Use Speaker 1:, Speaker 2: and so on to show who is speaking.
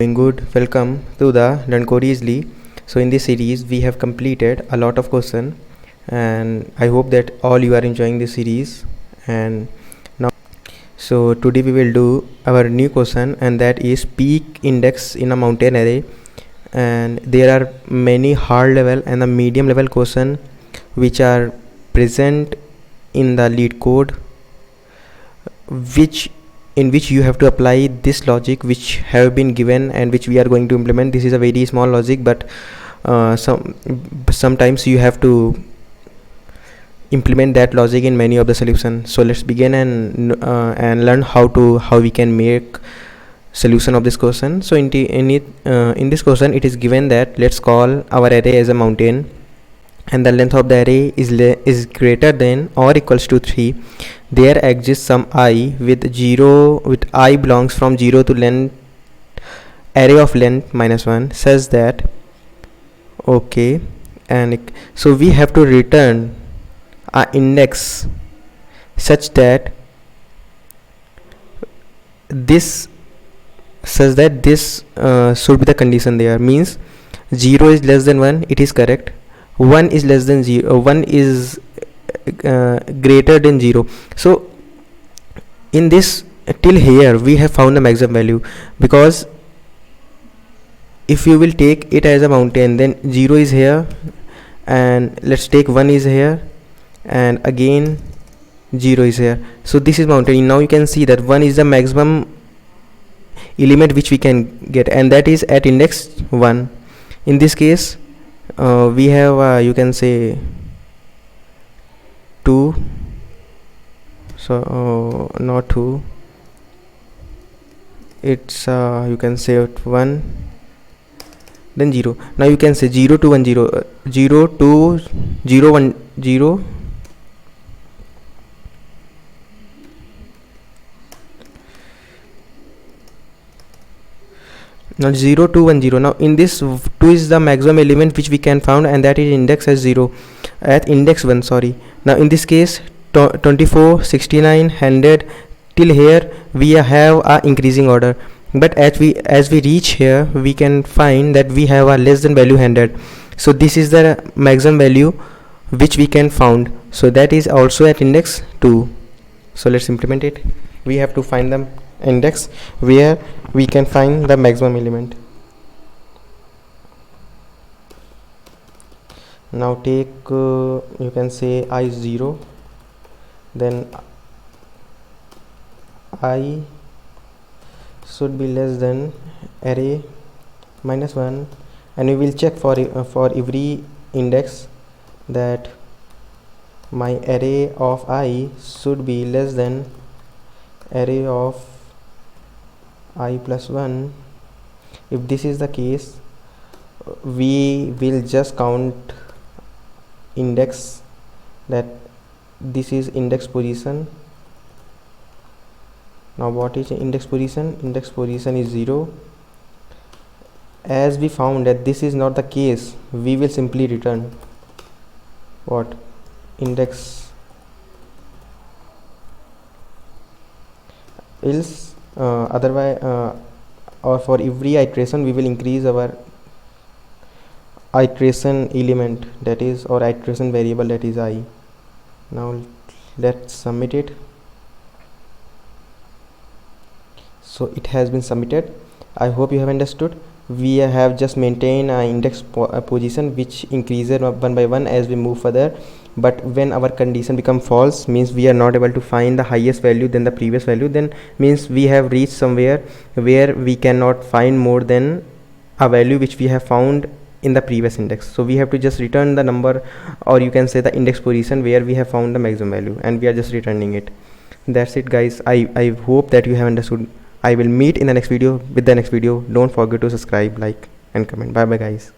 Speaker 1: Doing good. Welcome to the Learn Code Easily. So in this series we have completed a lot of question and I hope that all you are enjoying this series. And now so today we will do our new question, and that is peak index in a mountain array. And there are many hard level and a medium level question which are present in the LeetCode, which in which you have to apply this logic which have been given and which we are going to implement. This is a very small logic, but sometimes you have to implement that logic in many of the solutions. So let's begin and learn how we can make solution of this question. So in this question it is given that let's call our array as a mountain, and the length of the array is greater than or equals to 3. There exists some I with I belongs from 0 to length array of length -1 says that okay. And so we have to return a index such that this should be the condition. There means 0 is less than 1, it is correct. 1 is less than 0, 1 is greater than 0. So in this till here we have found the maximum value, because if you will take it as a mountain, then 0 is here, and let's take 1 is here, and again 0 is here. So this is mountain. Now you can see that 1 is the maximum element which we can get, and that is at index 1. In this case we have you can say 2, so not 2, it's you can say 1, then 0. Now you can say 0 to 1 0, 0 to 0 1 0, now 0 2 1 0. Now in this 2 is the maximum element which we can found, and that is index as 0 at index 1, sorry. Now in this case 24 69 100 till here we have a increasing order, but as we reach here we can find that we have a less than value 100. So this is the maximum value which we can found, so that is also at index 2. So let's implement it. We have to find the index where we can find the maximum element. Now take you can say I 0, then I should be less than array -1, and we will check for every index that my array of I should be less than array of I plus 1. If this is the case, we will just count index, that this is index position. Now what is index position? Index position is 0. As we found that this is not the case, we will simply return what? Index. Else otherwise or for every iteration we will increase our iteration element, that is, or iteration variable, that is I. Now let's submit it. So it has been submitted. I hope you have understood. We have just maintained an index position which increases 1 by 1 as we move further, but when our condition become false, means we are not able to find the highest value than the previous value, then means we have reached somewhere where we cannot find more than a value which we have found in the previous index. So we have to just return the number, or you can say the index position where we have found the maximum value, and we are just returning it. That's it guys. I hope that you have understood. I will meet in the next video with the next video. Don't forget to subscribe, like and comment. Bye bye guys.